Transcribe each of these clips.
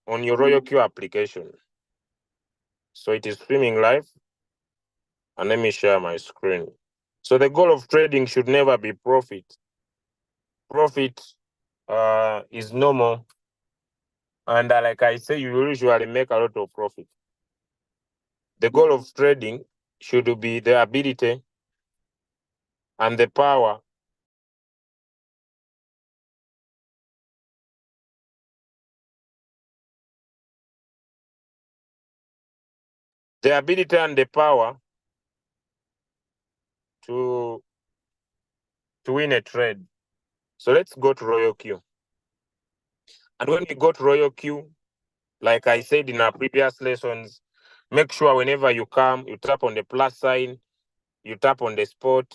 on your Royalq application. So it is streaming live, and let me share my screen. So the goal of trading should never be profit. Profit is normal, and like I say, you usually make a lot of profit. The goal of trading should be the ability and the power to win a trade. So let's go to Royalq. And when you go to Royalq, like I said in our previous lessons, make sure whenever you come, you tap on the plus sign, you tap on the spot,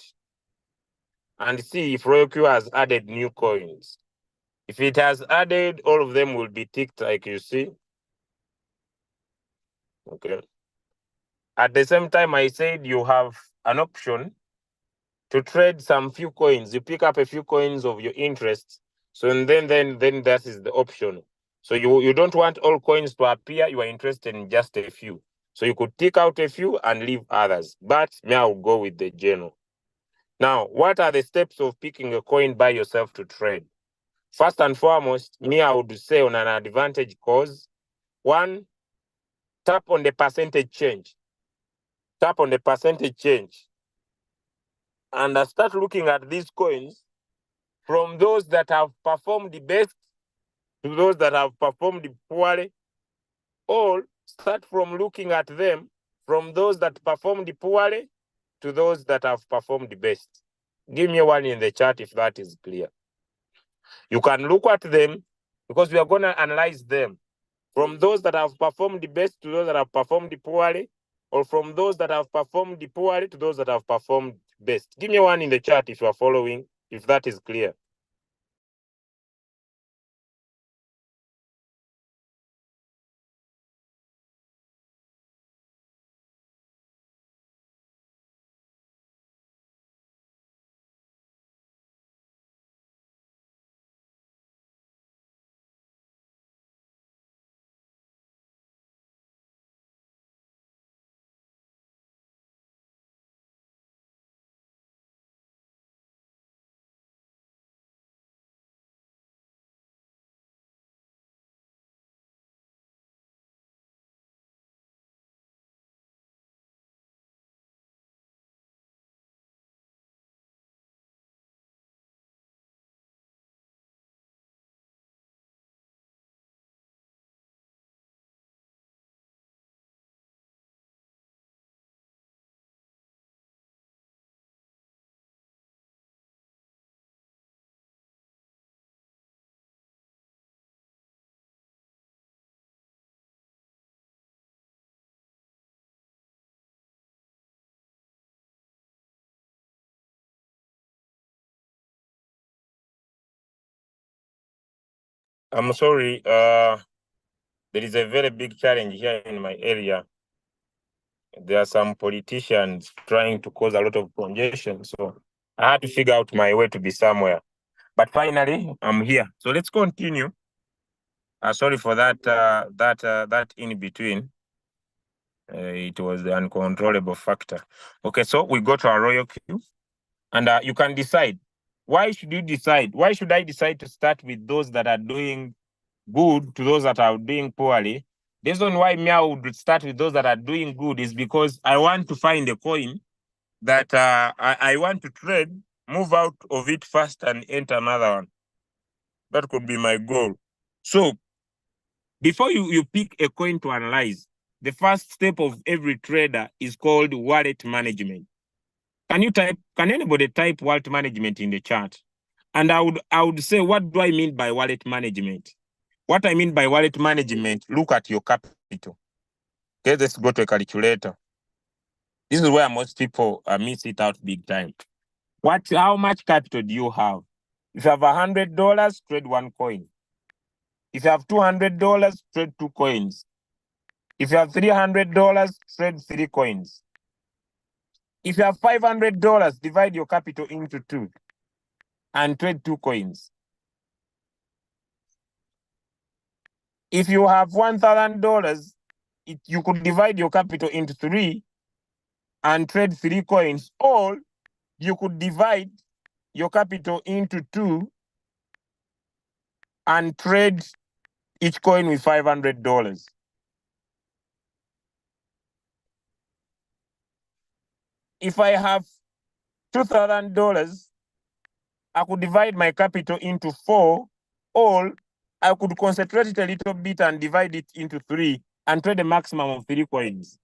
and see if Royalq has added new coins. If it has added, all of them will be ticked like you see. Okay. At the same time, I said you have an option to trade some few coins. You pick up a few coins of your interest. So and then that is the option. So you don't want all coins to appear. You are interested in just a few. So you could tick out a few and leave others. But me, I'll go with the general. Now, what are the steps of picking a coin by yourself to trade? First and foremost, me, I would say on an advantage cause, one, tap on the percentage change. Tap on the percentage change. And start looking at these coins from those that have performed the best to those that have performed poorly, or start from looking at them from those that performed poorly to those that have performed the best. Give me one in the chat if that is clear. You can look at them because we are going to analyze them from those that have performed the best to those that have performed poorly, or from those that have performed poorly to those that have performed best. Give me one in the chat if you are following, if that is clear. I'm sorry, there is a very big challenge here in my area. There are some politicians trying to cause a lot of congestion, so I had to figure out my way to be somewhere. But finally, I'm here. So let's continue. Sorry for that in between. It was the uncontrollable factor. Okay, so we go to our Royalq, and you can decide. Why should you decide? Why should I decide to start with those that are doing good to those that are doing poorly? The reason why me I would start with those that are doing good is because I want to find a coin that I want to trade, move out of it fast and enter another one. That could be my goal. So before you pick a coin to analyze, the first step of every trader is called wallet management. Can anybody type wallet management in the chat? And I would say, what do I mean by wallet management? What I mean by wallet management, look at your capital. Okay, let's go to a calculator. This is where most people miss it out big time. How much capital do you have? If you have $100, trade one coin. If you have $200, trade two coins. If you have $300, trade three coins. If you have $500, divide your capital into two and trade two coins. If you have $1,000, you could divide your capital into 3 and trade 3 coins, or you could divide your capital into 2 and trade each coin with $500. If I have $2,000, I could divide my capital into 4, or I could concentrate it a little bit and divide it into 3 and trade a maximum of 3 coins.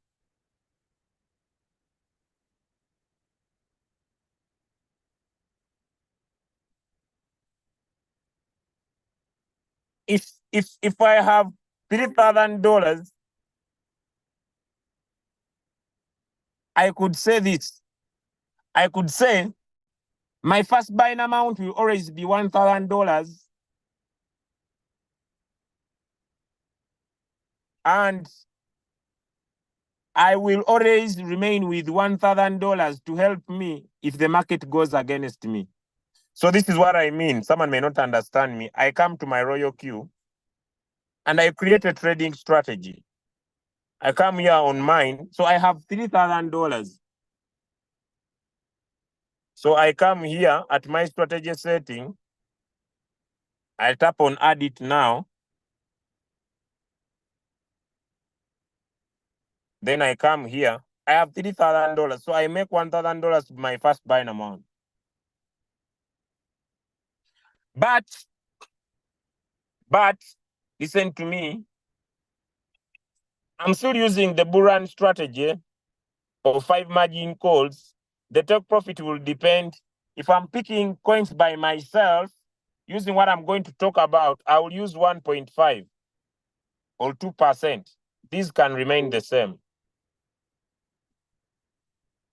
If I have $3,000, I could say this. I could say my first buying amount will always be $1,000, and I will always remain with $1,000 to help me if the market goes against me. So this is what I mean. Someone may not understand me. I come to my Royalq and I create a trading strategy. I come here on mine. So I have $3,000. So I come here at my strategy setting. I tap on add it now. Then I come here. I have $3,000. So I make $1,000 my first buying amount. But listen to me. I'm still using the bull run strategy of 5 margin calls. The take profit will depend. If I'm picking coins by myself, using what I'm going to talk about, I will use 1.5 or 2%. These can remain the same.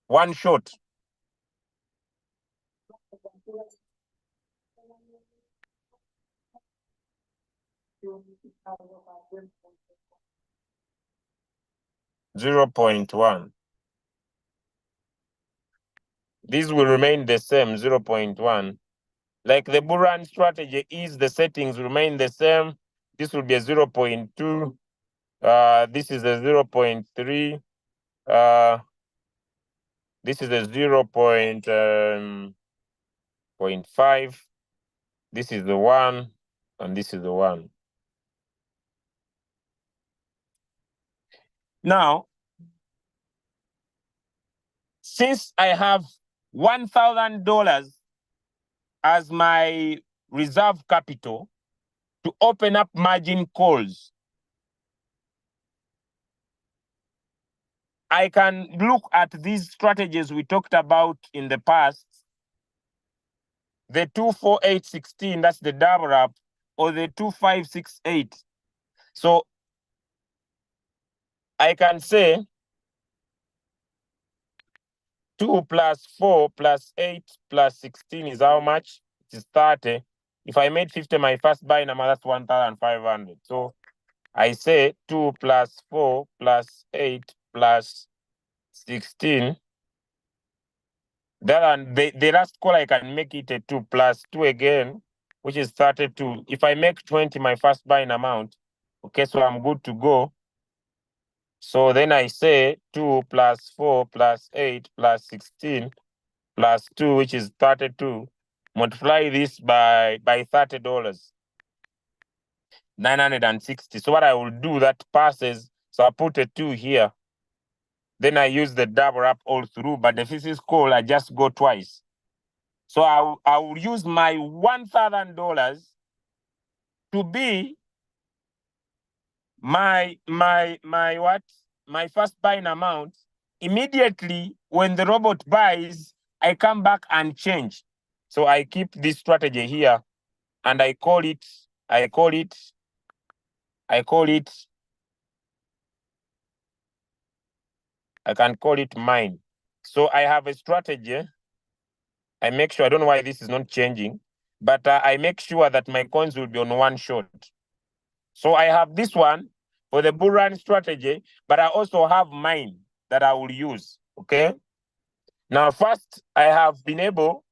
One shot. $0.1. These will remain the same, $0.1. Like the bull run strategy is, the settings remain the same. This will be a 0.2. This is a 0.3. This is a 0.5. This is the 1, and this is the 1. Now, since I have $1,000 as my reserve capital to open up margin calls, I can look at these strategies we talked about in the past. The 24816, that's the double up, or the 2568. So I can say 2 plus 4 plus 8 plus 16 is how much? It is 30. If I made 50 my first buy number, that's 1,500. So I say 2 plus 4 plus 8 plus 16. Then the last call I can make it a 2 plus 2 again, which is 32. If I make 20 my first buying amount, okay, so I'm good to go. So then I say 2 plus 4 plus 8 plus 16 plus 2, which is 32. Multiply this by $30. 960. So what I will do, that passes. So I put a 2 here. Then I use the double up all through, but the physics call, I just go twice. So I will use my $1,000 to be my what? My first buying amount. Immediately when the robot buys, I come back and change. So I keep this strategy here, and I can call it mine. So I have a strategy. I make sure, I don't know why this is not changing, but I make sure that my coins will be on one shot. So I have this one for the bull run strategy, but I also have mine that I will use, okay? Now, first, I have been able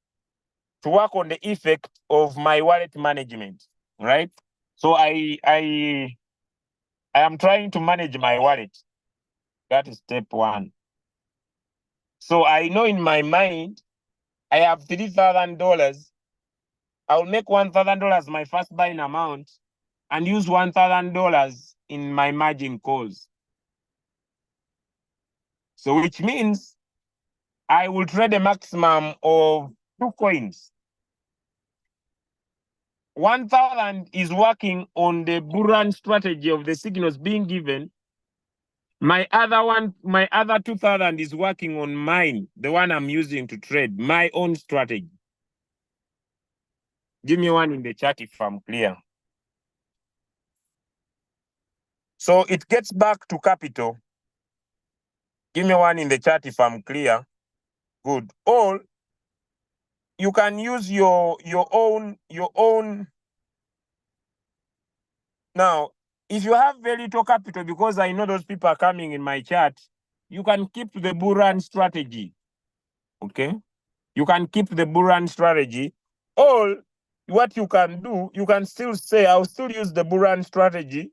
to work on the effect of my wallet management, right? So I I am trying to manage my wallet. That is step one. So I know in my mind, I have $3,000. I will make $1,000 my first buying amount and use $1,000 in my margin calls. So which means I will trade a maximum of 2 coins. 1,000 is working on the bull run strategy of the signals being given. My other 2,000 is working on mine, the one I'm using to trade, my own strategy. Give me one in the chat if I'm clear. So it gets back to capital. Give me one in the chat if I'm clear. Good. Or you can use your own. Now, if you have very little capital, because I know those people are coming in my chat, you can keep the bull run strategy. Okay? You can keep the bull run strategy. Or what you can do, you can still say, I'll still use the bull run strategy,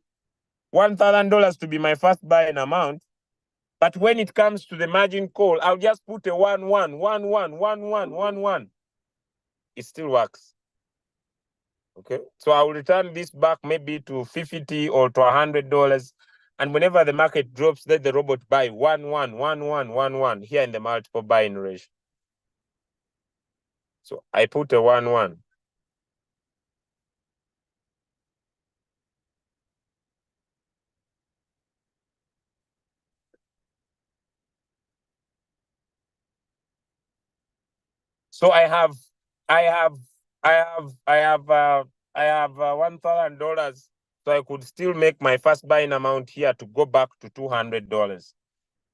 $1,000 to be my first buying amount. But when it comes to the margin call, I'll just put a 1, 1, 1, 1, 1, 1, 1, 1. It still works. Okay. So I will return this back maybe to $50 or to $100. And whenever the market drops, let the robot buy 1, 1, 1, 1, 1, 1 here in the multiple buying ratio. So I put a 1, 1. So I have $1,000, so I could still make my first buying amount here to go back to $200.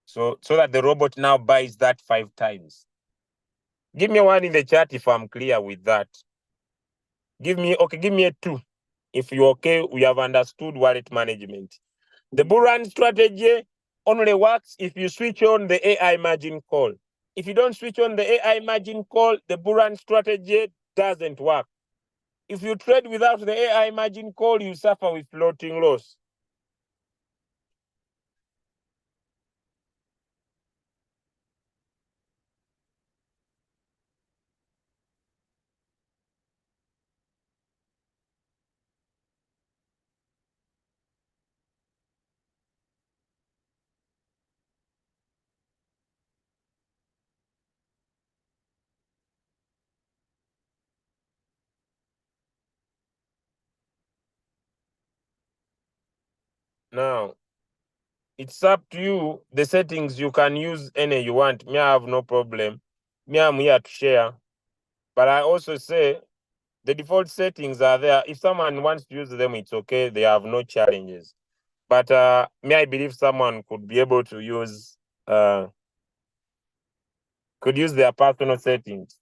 So that the robot now buys that 5 times. Give me one in the chat if I'm clear with that. Give me a 2. If you're okay, we have understood wallet management. The bull run strategy only works if you switch on the AI margin call. If you don't switch on the AI margin call, the bull run strategy doesn't work. If you trade without the AI margin call, you suffer with floating loss. Now, it's up to you. The settings, you can use any you want. Me, I have no problem. Me, I'm here to share. But I also say the default settings are there. If someone wants to use them, it's okay. They have no challenges. But me, I believe someone could be able to use their personal settings.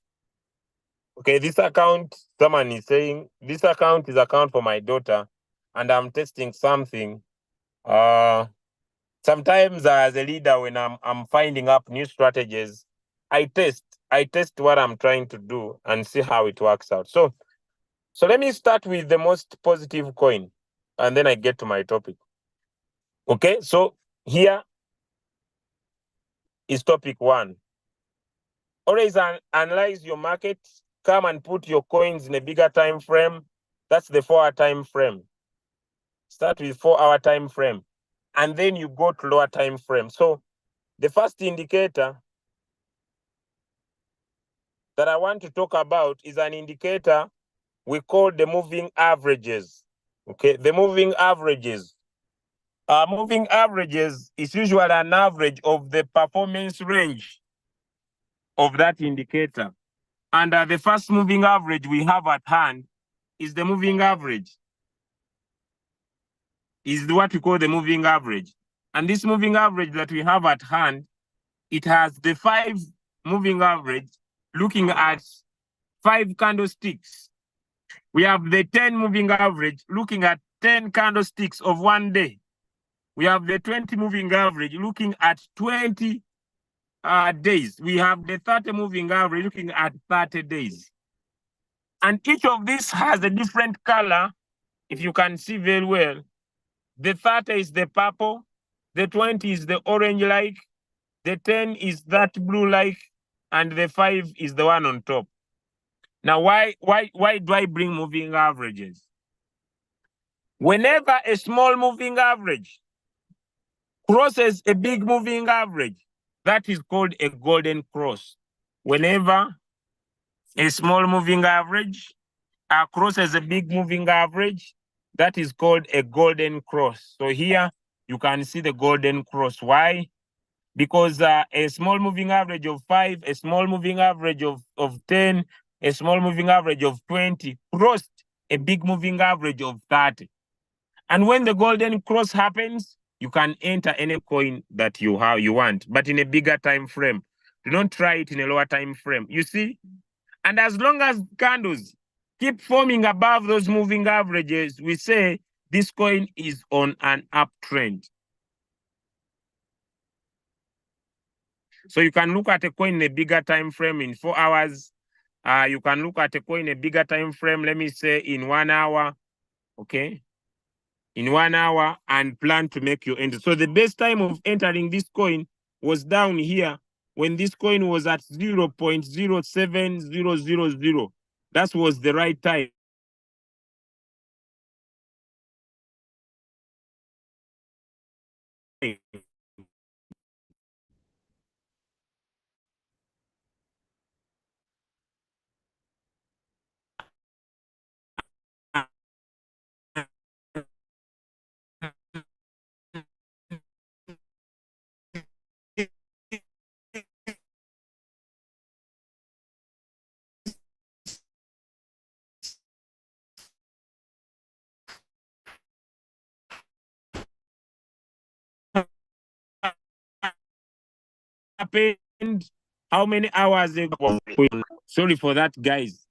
Okay, this account, someone is saying, this account is account for my daughter, and I'm testing something. Sometimes as a leader, when I'm finding up new strategies, I test what I'm trying to do and see how it works out. So let me start with the most positive coin, and then I get to my topic. Okay, so here is topic 1. Always analyze your market. Come and put your coins in a bigger time frame. That's the 4-hour time frame. Start with 4-hour time frame, and then you go to lower time frame. So the first indicator that I want to talk about is an indicator we call the moving averages. Okay, the moving averages. Moving averages is usually an average of the performance range of that indicator. And the first moving average we have at hand is the moving average. Is what we call the moving average. And this moving average that we have at hand, it has the 5 moving average looking at 5 candlesticks. We have the 10 moving average looking at 10 candlesticks of 1 day. We have the 20 moving average looking at 20 days. We have the 30 moving average looking at 30 days. And each of these has a different color, if you can see very well. The 30 is the purple. The 20 is the orange like. The 10 is that blue like. And the 5 is the one on top. Now, why do I bring moving averages? Whenever a small moving average crosses a big moving average, that is called a golden cross. Whenever a small moving average crosses a big moving average, that is called a golden cross. So here you can see the golden cross. Why? Because a small moving average of 5, a small moving average of 10, a small moving average of 20 crossed a big moving average of 30. And when the golden cross happens, you can enter any coin that you want, but in a bigger time frame. Do not try it in a lower time frame. You see? And as long as candles keep forming above those moving averages, we say this coin is on an uptrend. So you can look at a coin in a bigger time frame in 4 hours. You can look at a coin in a bigger time frame, let me say in 1 hour, okay? In 1 hour, and plan to make your entry. So the best time of entering this coin was down here when this coin was at 0.07000. That was the right time. Happened how many hours ago? Sorry for that, guys.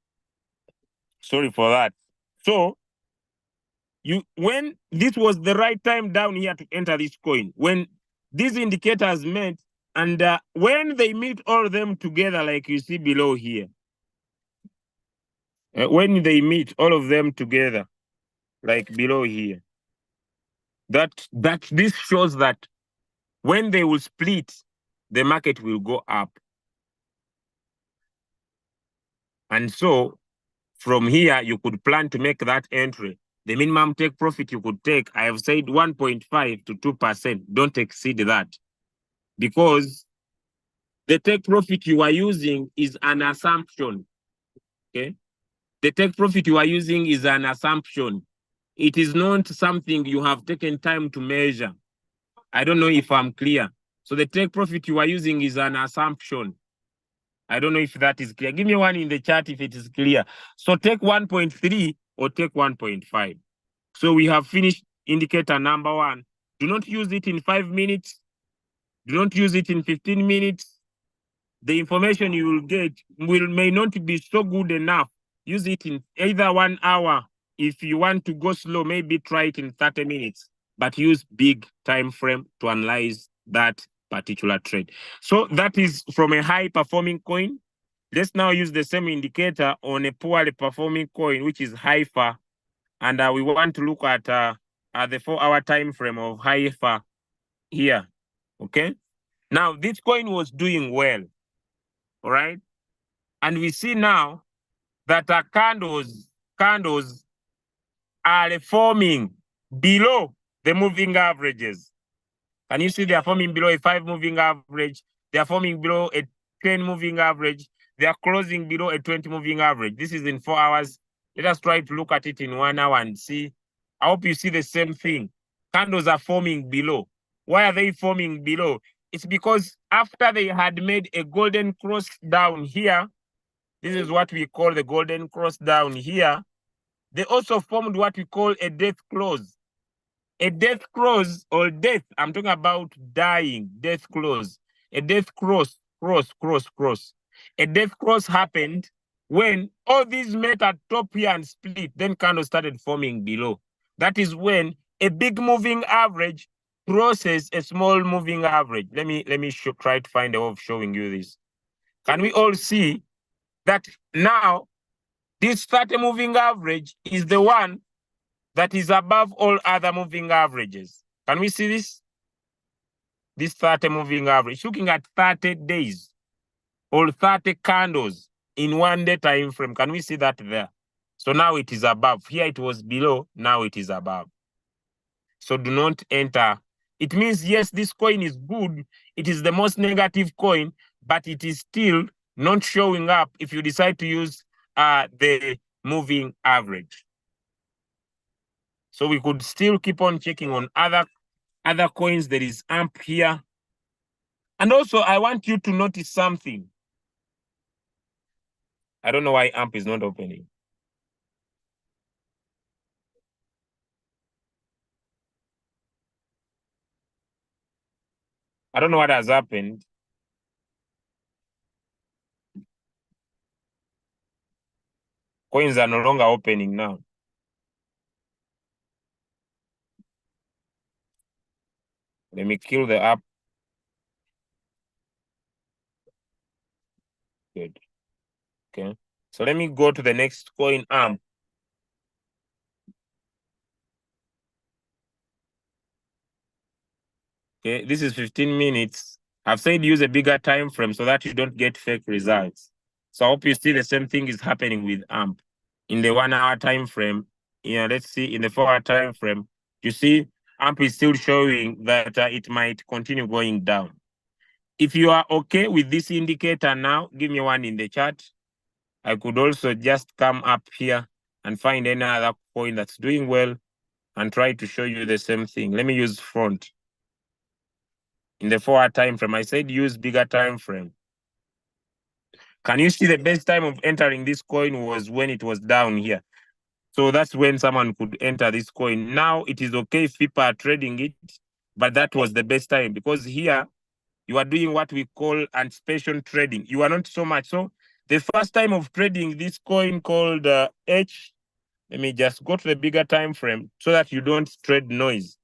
Sorry for that. So when this was the right time down here to enter this coin, when these indicators met, and when they meet all of them together, like you see below here, when they meet all of them together, like below here, that this shows that when they will split, the market will go up. And so from here, you could plan to make that entry. The minimum take profit you could take, I have said 1.5 to 2%. Don't exceed that. Because the take profit you are using is an assumption. Okay? The take profit you are using is an assumption. It is not something you have taken time to measure. I don't know if I'm clear. So the take profit you are using is an assumption. I don't know if that is clear. Give me one in the chat if it is clear. So take 1.3 or take 1.5. So we have finished indicator number 1. Do not use it in 5 minutes. Do not use it in 15 minutes. The information you will get may not be so good enough. Use it in either 1 hour. If you want to go slow, maybe try it in 30 minutes. But use big time frame to analyze that particular trade. So that is from a high performing coin. Let's now use the same indicator on a poorly performing coin, which is HIFA. And we want to look at the 4-hour time frame of HIFA here. Okay. Now, this coin was doing well. All right. And we see now that candles are forming below the moving averages. Can you see they are forming below a 5 moving average? They are forming below a 10 moving average. They are closing below a 20 moving average. This is in 4 hours. Let us try to look at it in 1 hour and see. I hope you see the same thing. Candles are forming below. Why are they forming below? It's because after they had made a golden cross down here, this is what we call the golden cross down here, they also formed what we call a death close. A death close or death, I'm talking about dying, death close. A death cross. A death cross happened when all these met at top here and split, then candles started forming below. That is when a big moving average crosses a small moving average. Let me try to find a way of showing you this. Can we all see that now this 30 moving average is the one that is above all other moving averages. Can we see this? This 30 moving average, looking at 30 days or 30 candles in 1 day time frame. Can we see that there? So now it is above. Here it was below, now it is above. So do not enter. It means, yes, this coin is good. It is the most negative coin, but it is still not showing up if you decide to use the moving average. So we could still keep on checking on other coins. There is AMP here. And also, I want you to notice something. I don't know why AMP is not opening. I don't know what has happened. Coins are no longer opening now. Let me kill the app. Good. Okay. So let me go to the next coin, AMP. Okay, this is 15 minutes. I've said use a bigger time frame so that you don't get fake results. So I hope you see the same thing is happening with AMP. In the 1 hour time frame, let's see in the 4 hour time frame, you see AMP is still showing that it might continue going down. If you are okay with this indicator now, give me one in the chat. I could also just come up here and find any other coin that's doing well and try to show you the same thing. Let me use front. In the 4 hour time frame, I said use bigger time frame. Can you see the best time of entering this coin was when it was down here? So that's when someone could enter this coin. Now it is okay if people are trading it, but that was the best time because here you are doing what we call anticipation trading. You are not so much. So the first time of trading this coin called H, let me just go to the bigger time frame so that you don't trade noise.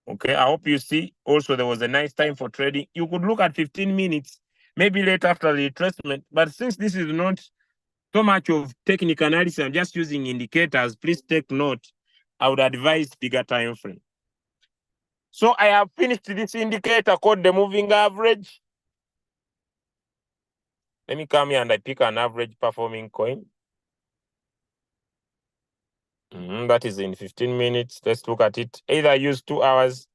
Okay, I hope you see. Also, there was a nice time for trading. You could look at 15 minutes, maybe late after the retracement. But since this is not so much of technical analysis, I'm just using indicators. Please take note. I would advise bigger time frame. So I have finished this indicator called the moving average. Let me come here and I pick an average performing coin. That is in 15 minutes. Let's look at it. Either use 2 hours.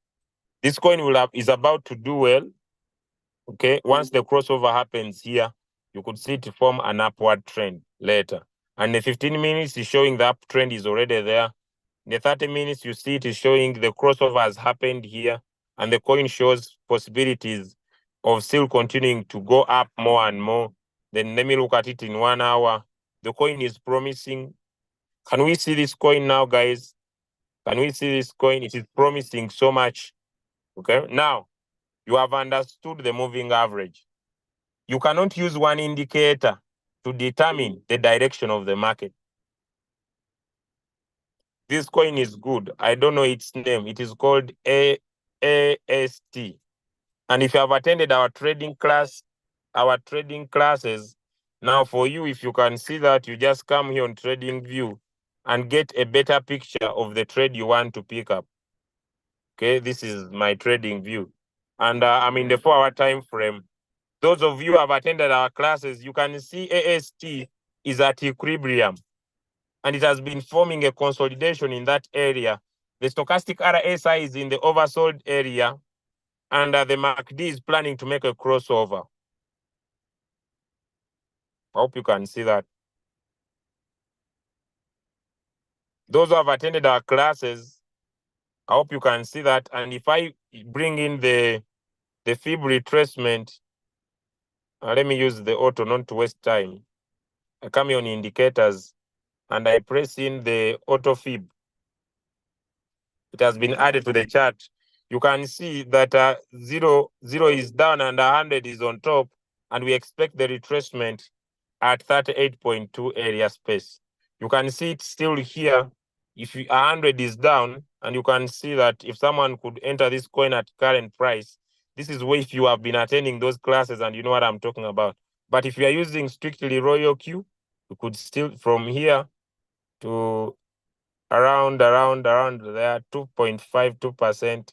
This coin is about to do well. Okay, once the crossover happens here, you could see it form an upward trend later. And the 15 minutes is showing the uptrend is already there. In the 30 minutes, you see it is showing the crossover has happened here, and the coin shows possibilities of still continuing to go up more and more. Then let me look at it in 1 hour. The coin is promising. Can we see this coin now, guys? Can we see this coin? It is promising so much. Okay, now you have understood the moving average. You cannot use one indicator to determine the direction of the market. This coin is good. I don't know its name. It is called AAST. And if you have attended our trading classes, now for you, if you can see that, you just come here on Trading View and get a better picture of the trade you want to pick up. Okay, this is my Trading View. And I'm in the 4 hour time frame. Those of you who have attended our classes, you can see AST is at equilibrium. And it has been forming a consolidation in that area. The stochastic RSI is in the oversold area, and the MACD is planning to make a crossover. I hope you can see that. Those who have attended our classes, I hope you can see that. And if I bring in the fib retracement, let me use the auto not to waste time. I come here on indicators and I press in the auto fib. It has been added to the chart. You can see that 0 is down and 100 is on top, and we expect the retracement at 38.2 area space. You can see it still here. If 100 is down, and you can see that if someone could enter this coin at current price, this is where if you have been attending those classes and you know what I'm talking about. But if you are using strictly Royalq, you could still from here to around there, 2.5, 2%.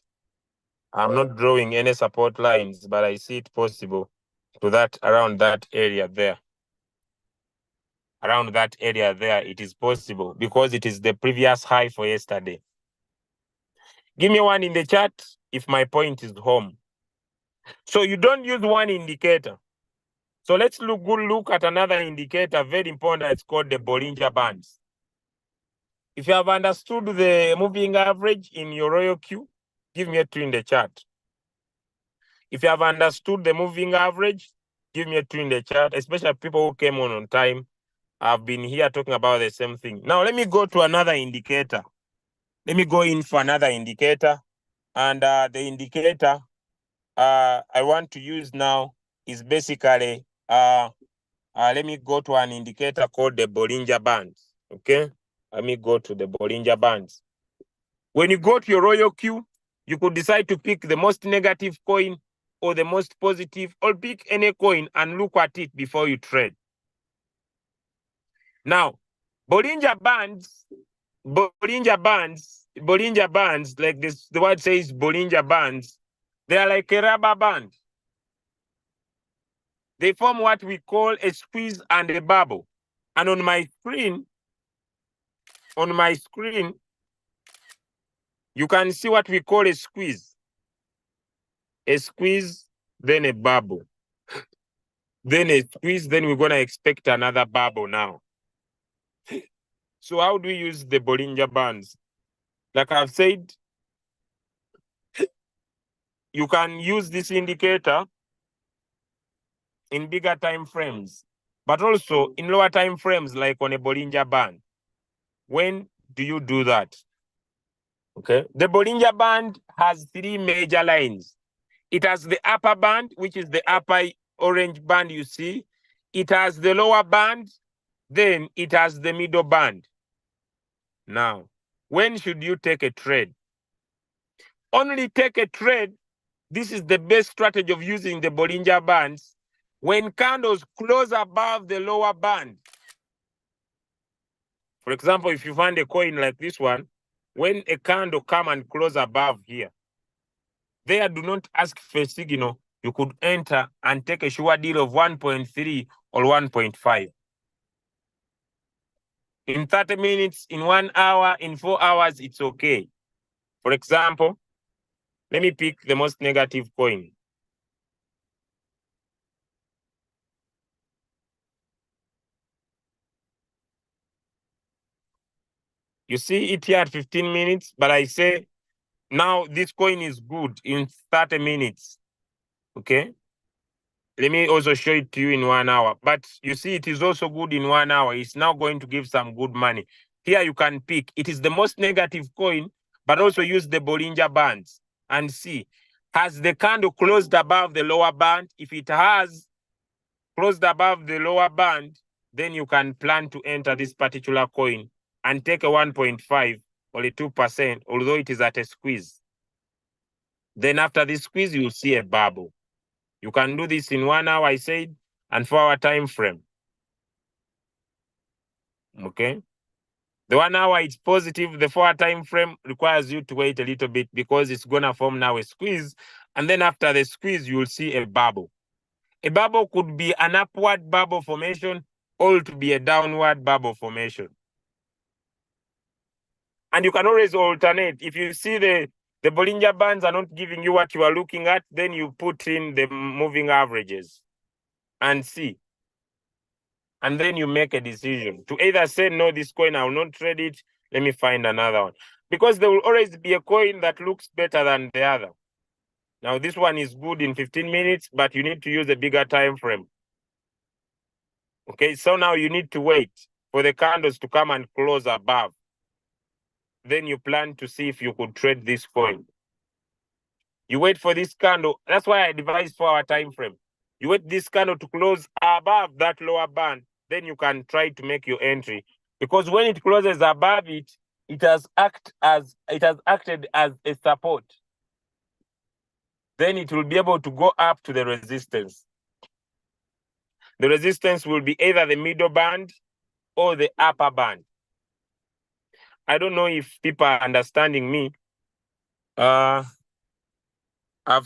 I'm not drawing any support lines, but I see it possible to that around that area there. Around that area there, it is possible because it is the previous high for yesterday. Give me one in the chart if my point is home. So you don't use one indicator. So let's look at another indicator, very important. It's called the Bollinger Bands. If you have understood the moving average in your Royalq, give me a 2 in the chart. If you have understood the moving average, give me a 2 in the chart, especially people who came on time. I've been here talking about the same thing. Now, let me go to another indicator. Let me go in for another indicator. And the indicator I want to use now is basically, let me go to an indicator called the Bollinger Bands. Okay? Let me go to the Bollinger Bands. When you go to your Royalq, you could decide to pick the most negative coin or the most positive, or pick any coin and look at it before you trade. Now, Bollinger Bands, like this, the word says Bollinger Bands, they are like a rubber band. They form what we call a squeeze and a bubble. And on my screen, you can see what we call a squeeze. A squeeze, then a bubble. Then a squeeze, then we're going to expect another bubble now. So how do we use the Bollinger Bands? Like I've said, you can use this indicator in bigger time frames, but also in lower time frames, like on a Bollinger Band. When do you do that? Okay. The Bollinger Band has 3 major lines. It has the upper band, which is the upper orange band you see. It has the lower band, then it has the middle band. Now, when should you take a trade? Only take a trade. This is the best strategy of using the Bollinger Bands when candles close above the lower band. For example, if you find a coin like this one, when a candle come and close above here, there do not ask for a signal. You could enter and take a sure deal of 1.3 or 1.5. In 30 minutes, in 1 hour, in 4 hours, it's okay. For example, let me pick the most negative coin. You see it here at 15 minutes, but I say now this coin is good in 30 minutes. Okay? Let me also show it to you in 1 hour. But you see, it is also good in 1 hour. It's now going to give some good money. Here you can pick. It is the most negative coin, but also use the Bollinger Bands and see. Has the candle closed above the lower band? If it has closed above the lower band, then you can plan to enter this particular coin and take a 1.5 or a 2%, although it is at a squeeze. Then after this squeeze, you'll see a bubble. You can do this in 1 hour, I said, and 4 hour time frame. Okay. The 1 hour is positive. The 4 hour time frame requires you to wait a little bit because it's gonna form now a squeeze. And then after the squeeze, you will see a bubble. A bubble could be an upward bubble formation or to be a downward bubble formation. And you can always alternate. If you see the Bollinger Bands are not giving you what you are looking at, then you put in the moving averages and see. And then you make a decision to either say, no, this coin, I will not trade it. Let me find another one. Because there will always be a coin that looks better than the other. Now, this one is good in 15 minutes, but you need to use a bigger time frame. Okay, so now you need to wait for the candles to come and close above. Then you plan to see if you could trade this coin. You wait for this candle. That's why I advise 4 hour time frame. You wait this candle to close above that lower band. Then you can try to make your entry. Because when it closes above it, it has acted as a support. Then it will be able to go up to the resistance. The resistance will be either the middle band or the upper band. I don't know if people are understanding me. I've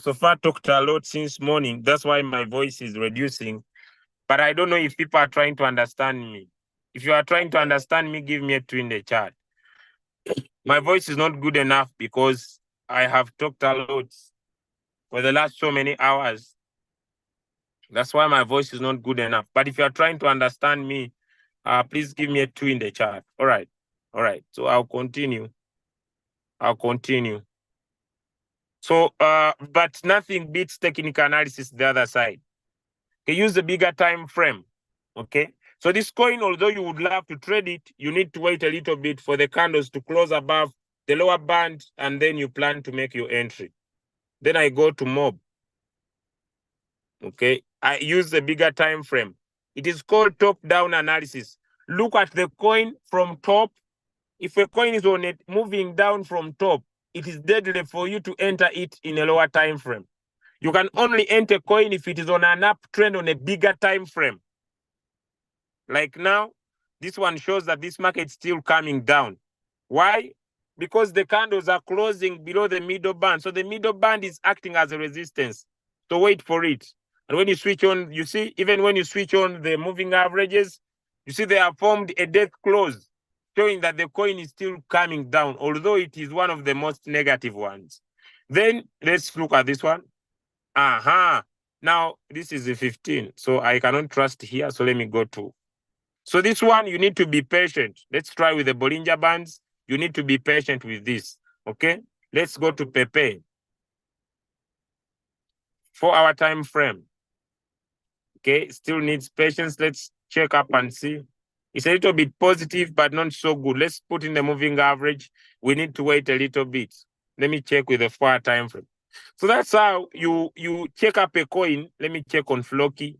so far talked a lot since morning. That's why my voice is reducing. But I don't know if people are trying to understand me. If you are trying to understand me, give me a 2 in the chat. My voice is not good enough because I have talked a lot for the last so many hours. That's why my voice is not good enough. But if you are trying to understand me, please give me a 2 in the chat. All right. All right. So I'll continue. So, but nothing beats technical analysis the other side. Okay, use the bigger time frame. Okay. So this coin, although you would love to trade it, you need to wait a little bit for the candles to close above the lower band, and then you plan to make your entry. Then I go to mob. Okay. I use the bigger time frame. It is called top-down analysis. Look at the coin from top. If a coin is on it moving down from top, it is deadly for you to enter it in a lower time frame. You can only enter coin if it is on an uptrend on a bigger time frame. Like now, this one shows that this market is still coming down. Why? Because the candles are closing below the middle band. So the middle band is acting as a resistance. So wait for it. And when you switch on, you see, even when you switch on the moving averages, you see they have formed a death close, showing that the coin is still coming down, although it is one of the most negative ones. Then let's look at this one. Now, this is the 15. So I cannot trust here. So let me go to. So this one, you need to be patient. Let's try with the Bollinger Bands. You need to be patient with this. Okay? Let's go to Pepe. 4-hour time frame. Okay, still needs patience. Let's check up and see. It's a little bit positive, but not so good. Let's put in the moving average. We need to wait a little bit. Let me check with the 4-hour time frame. So that's how you check up a coin. Let me check on Floki.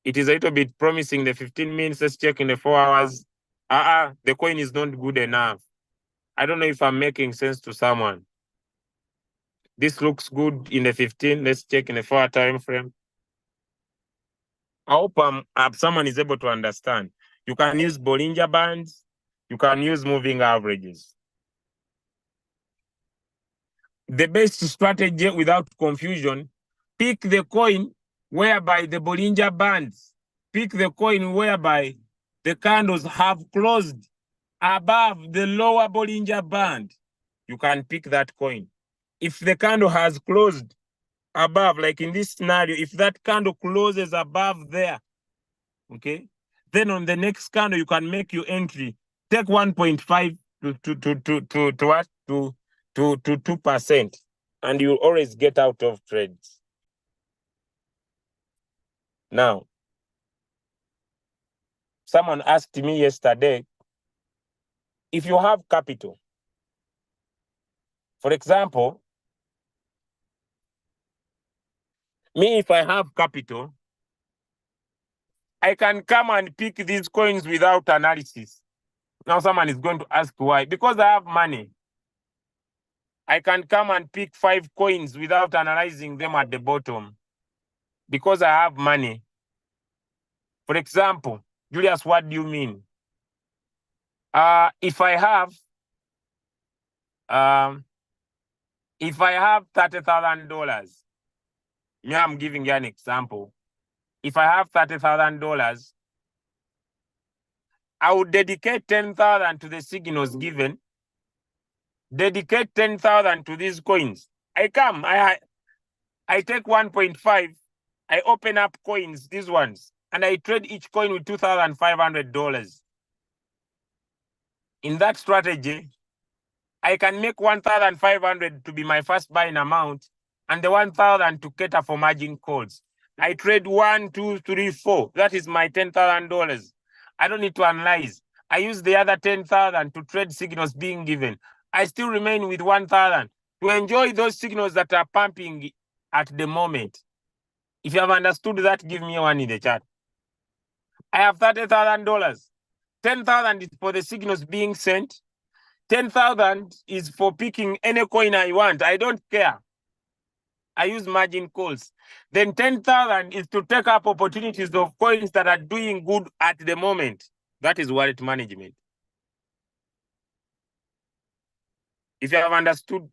It is a little bit promising, the 15 minutes. Let's check in the 4 hours. The coin is not good enough. I don't know if I'm making sense to someone. This looks good in the 15. Let's check in the 4-hour time frame. I hope someone is able to understand. You can use Bollinger Bands. You can use moving averages. The best strategy without confusion, pick the coin whereby the Bollinger Bands, pick the coin whereby the candles have closed above the lower Bollinger Band. You can pick that coin. If the candle has closed above, like in this scenario, if that candle closes above there, okay, then on the next candle you can make your entry. Take 1.5 to 2%, and you'll always get out of trades. Now, someone asked me yesterday, if you have capital, for example, me, if I have capital, I can come and pick these coins without analysis. Now someone is going to ask why. Because I have money. I can come and pick 5 coins without analyzing them at the bottom. Because I have money. For example, Julius, what do you mean? If I have $30,000, me, I'm giving you an example. If I have $30,000, I would dedicate 10,000 to the signals given. Dedicate 10,000 to these coins. I come, I take 1.5, I open up coins, these ones, and I trade each coin with $2,500. In that strategy, I can make 1,500 to be my first buying amount and the 1,000 to cater for margin calls. I trade 1, 2, 3, 4. That is my $10,000. I don't need to analyze. I use the other 10,000 to trade signals being given. I still remain with 1,000 to enjoy those signals that are pumping at the moment. If you have understood that, give me one in the chat. I have $30,000. 10,000 is for the signals being sent. 10,000 is for picking any coin I want. I don't care. I use margin calls. Then 10,000 is to take up opportunities of coins that are doing good at the moment. That is wallet management. If you have understood,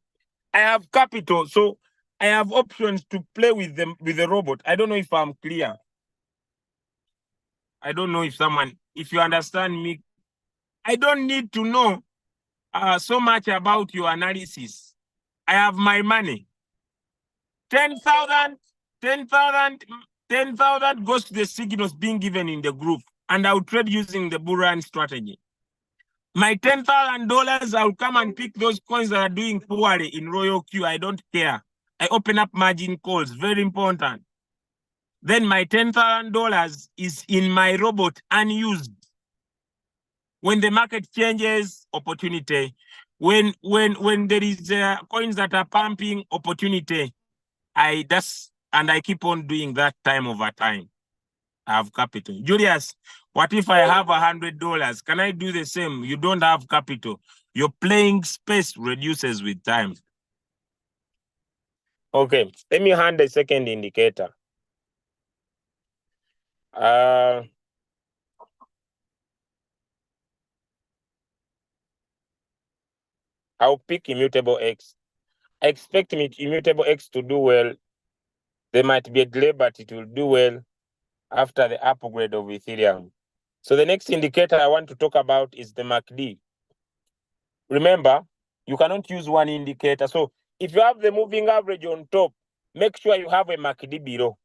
I have capital, so I have options to play with them with the robot. I don't know if I'm clear. I don't know if you understand me. I don't need to know so much about your analysis. I have my money. 10,000 goes to the signals being given in the group, and I'll trade using the bull run strategy. My $10,000, I'll come and pick those coins that are doing poorly in Royalq. I don't care. I open up margin calls, very important. Then my $10,000 is in my robot unused. When the market changes, opportunity. When there is coins that are pumping, opportunity. I keep on doing that time over time. I have capital. Julius, what if I have $100? Can I do the same? You don't have capital. Your playing space reduces with time. Okay, let me hand the second indicator. I'll pick immutable X. I expect immutable X to do well. There might be a delay, but it will do well after the upgrade of Ethereum. So the next indicator I want to talk about is the MACD. Remember, you cannot use one indicator. So if you have the moving average on top, make sure you have a MACD below.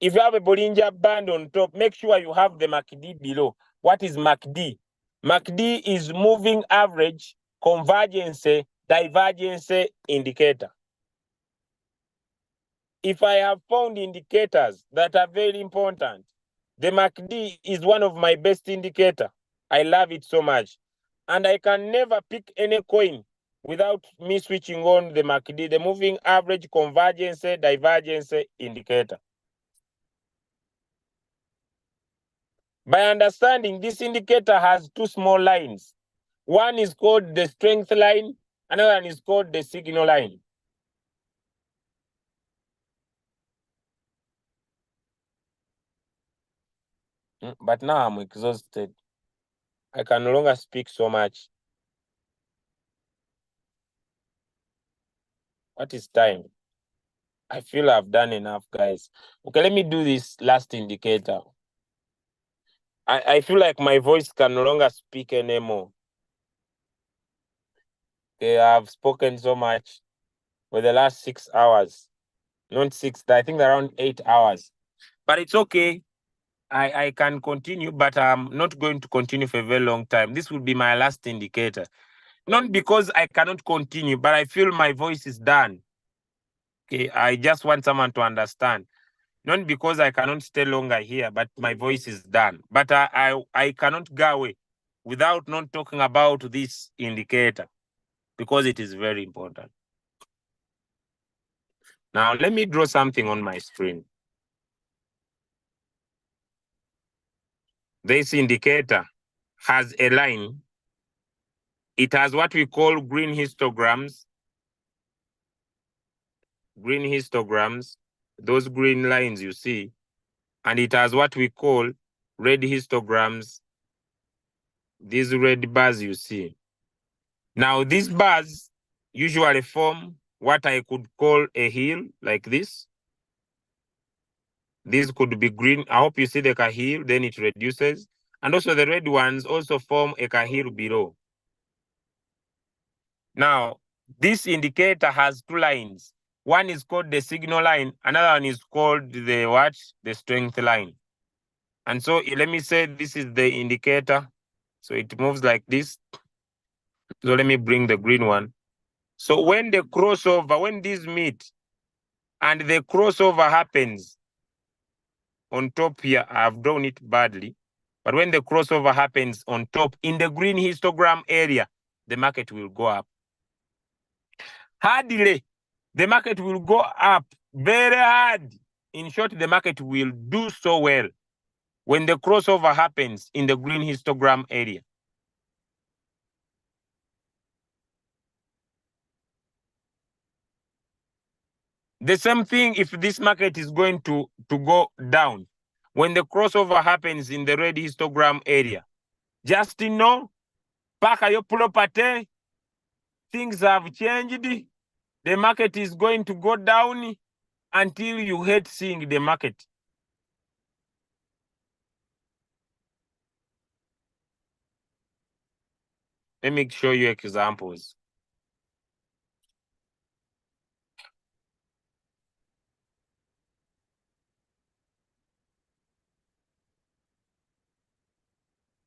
If you have a Bollinger band on top, make sure you have the MACD below. What is MACD? MACD is moving average, convergence, divergence indicator. If I have found indicators that are very important, the MACD is one of my best indicator. I love it so much. And I can never pick any coin without me switching on the MACD, the moving average, convergence, divergence indicator. By understanding, this indicator has two small lines. One is called the strength line, another one is called the signal line. But now I'm exhausted. I can no longer speak so much. What is time? I feel I've done enough, guys. Okay, let me do this last indicator. I feel like my voice can no longer speak anymore. Okay, I've spoken so much for the last 6 hours. Not 6, I think around 8 hours. But it's okay. I can continue, but I'm not going to continue for a very long time. This will be my last indicator. Not because I cannot continue, but I feel my voice is done. Okay, I just want someone to understand. Not because I cannot stay longer here, but my voice is done. But I cannot go away without not talking about this indicator because it is very important. Now, let me draw something on my screen. This indicator has a line. It has what we call green histograms. Green histograms, those green lines you see, and it has what we call red histograms, these red bars you see. Now, these bars usually form what I could call a hill, like this. This could be green. I hope you see the kahil, then it reduces. And also the red ones also form a kahil below. Now, this indicator has two lines. One is called the signal line, another one is called the what? The strength line. And so let me say this is the indicator. So it moves like this. So let me bring the green one. So when the crossover, when these meet and the crossover happens on top here, I've drawn it badly. But when the crossover happens on top in the green histogram area, the market will go up. Hardly, the market will go up very hard. In short, the market will do so well when the crossover happens in the green histogram area. The same thing if this market is going to go down. When the crossover happens in the red histogram area, just know, pack your property, things have changed. The market is going to go down until you hate seeing the market. Let me show you examples.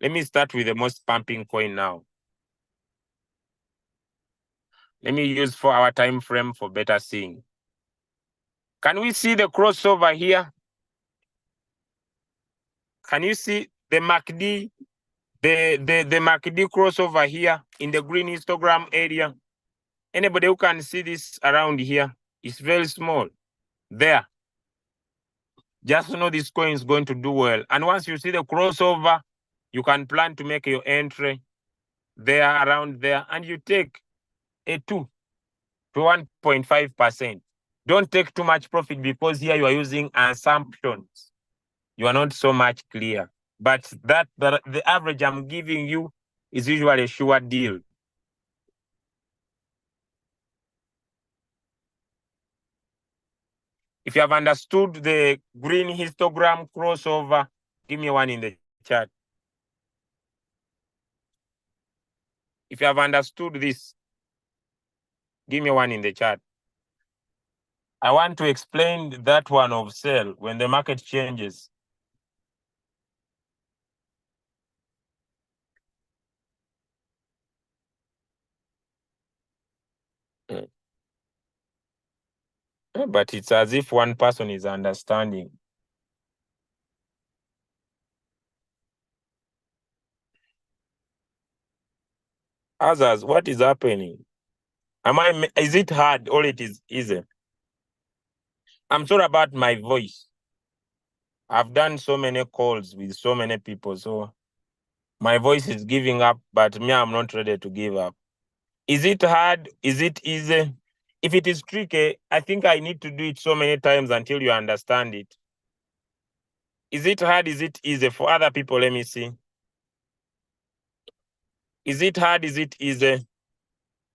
Let me start with the most pumping coin now. Let me use 4-hour time frame for better seeing. Can we see the crossover here? Can you see the MACD, the MACD crossover here in the green histogram area? Anybody who can see this around here? It's very small. There. Just know this coin is going to do well. And once you see the crossover, you can plan to make your entry there, around there, and you take a 2 to 1.5%. Don't take too much profit because here you are using assumptions. You are not so much clear. But the average I'm giving you is usually a sure deal. If you have understood the green histogram crossover, give me one in the chat. If you have understood this, give me one in the chat. I want to explain that one of sell when the market changes. But it's as if one person is understanding. Others, what is happening? Is it hard or it is easy? I'm sorry about my voice. I've done so many calls with so many people, so my voice is giving up, but me, I'm not ready to give up. Is it hard? Is it easy? If it is tricky, I think I need to do it so many times until you understand it. Is it hard? Is it easy? For other people, let me see. Is it hard? Is it easy?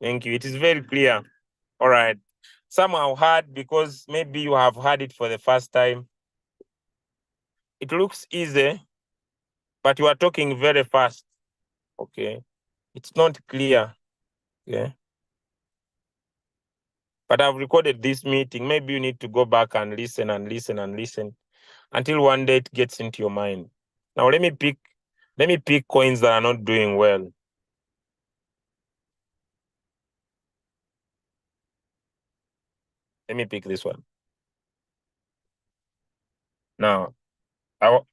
Thank you. It is very clear. All right. Somehow hard because maybe you have heard it for the first time. It looks easy, but you are talking very fast. Okay. It's not clear. Yeah. But I've recorded this meeting. Maybe you need to go back and listen and listen and listen until one day it gets into your mind. Now let me pick coins that are not doing well. Let me pick this one. Now, let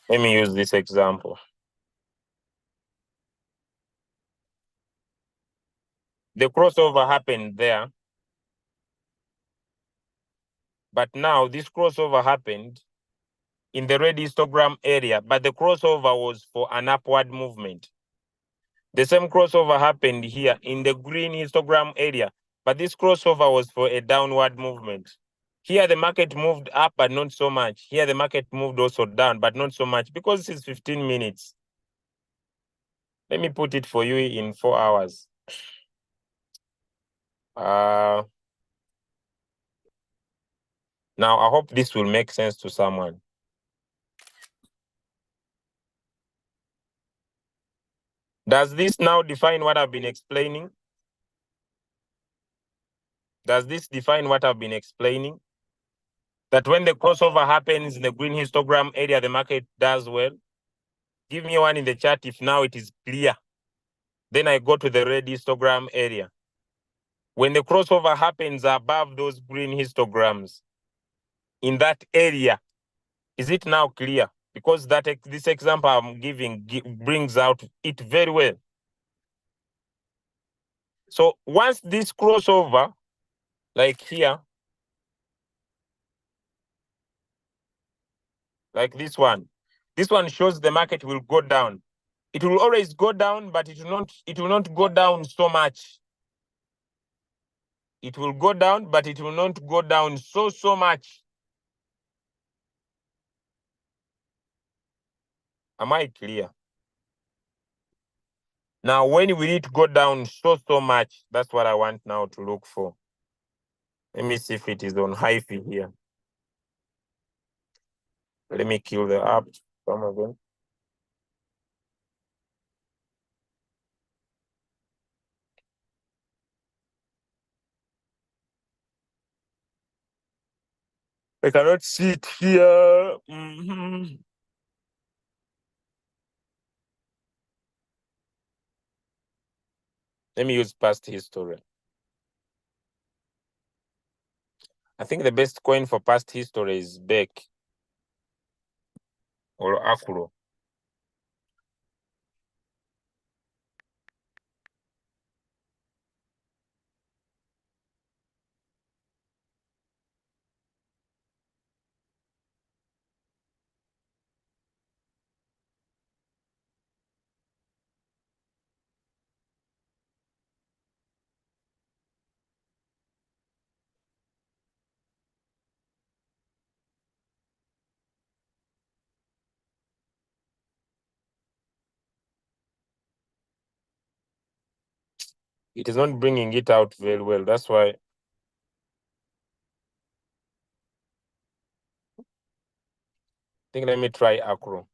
me use this example. The crossover happened there. But now this crossover happened in the red histogram area, but the crossover was for an upward movement. The same crossover happened here in the green histogram area, but this crossover was for a downward movement. Here the market moved up, but not so much. Here the market moved also down, but not so much because this is 15 minutes. Let me put it for you in 4 hours. Now, I hope this will make sense to someone. Does this now define what I've been explaining? Does this define what I've been explaining? That when the crossover happens in the green histogram area, the market does well? Give me one in the chat if now it is clear. Then I go to the red histogram area. When the crossover happens above those green histograms, in that area, is it now clear? Because this example I'm giving brings out it very well. So once this crossover, like here, like this one shows the market will go down. It will always go down, but it will not go down so much. It will go down, but it will not go down so much. Am I clear? Now, when we need to go down so much, that's what I want now to look for. Let me see if it is on hyphy here. Let me kill the app. Come again. I cannot see it here. Let me use past history. I think the best coin for past history is Beck or Afro. It is not bringing it out very well. That's why. I think let me try Acro.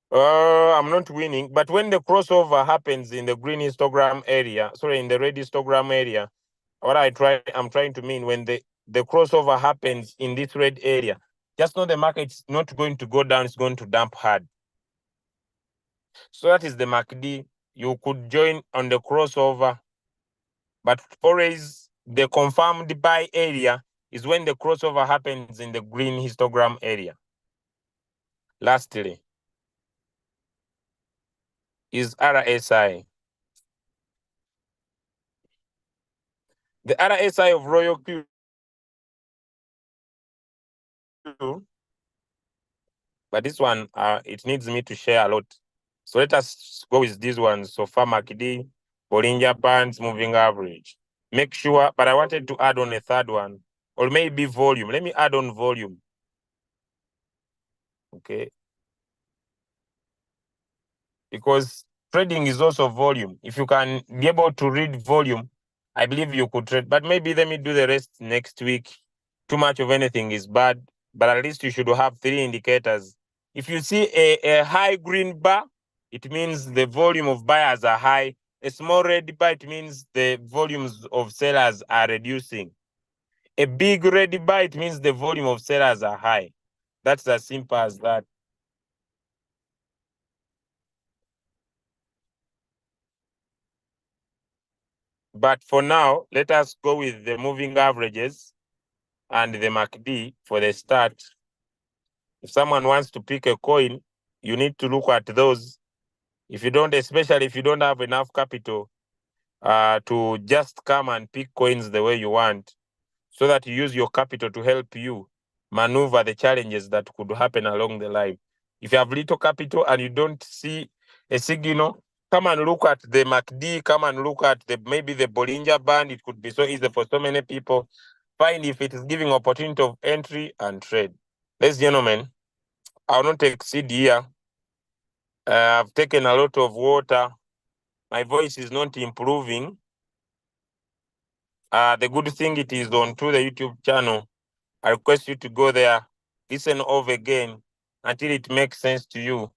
I'm not winning, but when the crossover happens in the green histogram area, sorry, in the red histogram area, I'm trying to mean when the crossover happens in this red area, just know the market's not going to go down, it's going to dump hard. So that is the MACD. You could join on the crossover, but always the confirmed buy area is when the crossover happens in the green histogram area. Lastly, is RSI. The RSI of Royalq, but this one, it needs me to share a lot. So let us go with these ones. So far, MACD, Bollinger Bands, moving average. Make sure, but I wanted to add on a third one, or maybe volume. Let me add on volume. Okay. Because trading is also volume. If you can be able to read volume, I believe you could trade. But maybe let me do the rest next week. Too much of anything is bad, but at least you should have 3 indicators. If you see a high green bar, it means the volume of buyers are high. A small red bar, it means the volumes of sellers are reducing. A big red bar, it means the volume of sellers are high. That's as simple as that. But for now, let us go with the moving averages and the MACD for the start. If someone wants to pick a coin, you need to look at those. If you don't, especially if you don't have enough capital to just come and pick coins the way you want, so that you use your capital to help you maneuver the challenges that could happen along the line. If you have little capital and you don't see a signal, come and look at the MACD, come and look at maybe the Bollinger Band. It could be so easy for so many people. Find if it is giving opportunity of entry and trade. Ladies and gentlemen, I'll not exceed here. I've taken a lot of water. My voice is not improving. The good thing it is on to the YouTube channel. I request you to go there, listen over again until it makes sense to you.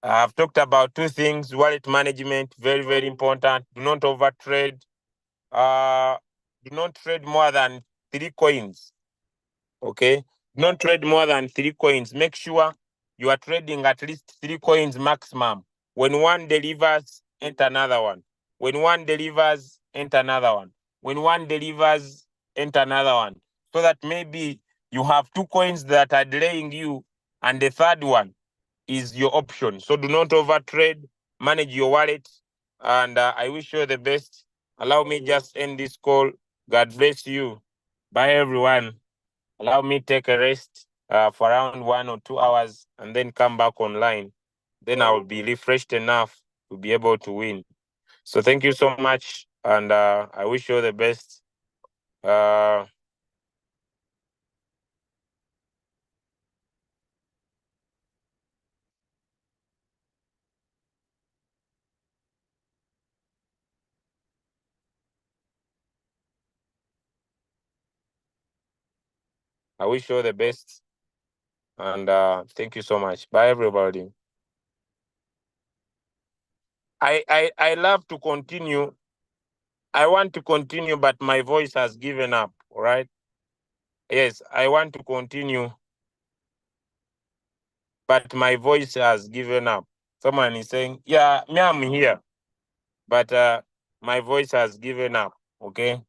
I've talked about 2 things: wallet management, very, very important. Do not overtrade. Do not trade more than 3 coins. Okay? Do not trade more than 3 coins. Make sure you are trading at least 3 coins maximum. When one delivers, enter another one. When one delivers, enter another one. When one delivers, enter another one. So that maybe you have 2 coins that are delaying you, and the third one is your option. So do not overtrade, manage your wallet, and I wish you the best. Allow me just end this call. God bless you. Bye, everyone. Allow me take a rest. for around 1 or 2 hours and then come back online, then I will be refreshed enough to be able to win. So thank you so much, and I wish you all the best. I wish you all the best, and thank you so much. Bye, everybody. I love to continue. I want to continue, but my voice has given up. All right. Yes, I want to continue, but my voice has given up. Someone is saying, "Yeah, me, I'm here," but my voice has given up. Okay.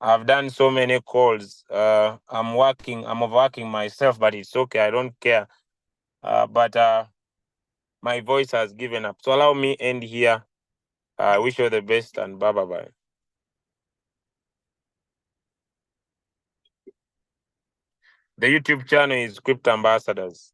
I've done so many calls. I'm overworking myself, but it's okay. I don't care. But my voice has given up. So allow me end here. I wish you the best, and bye. The YouTube channel is Crypto Ambassadors.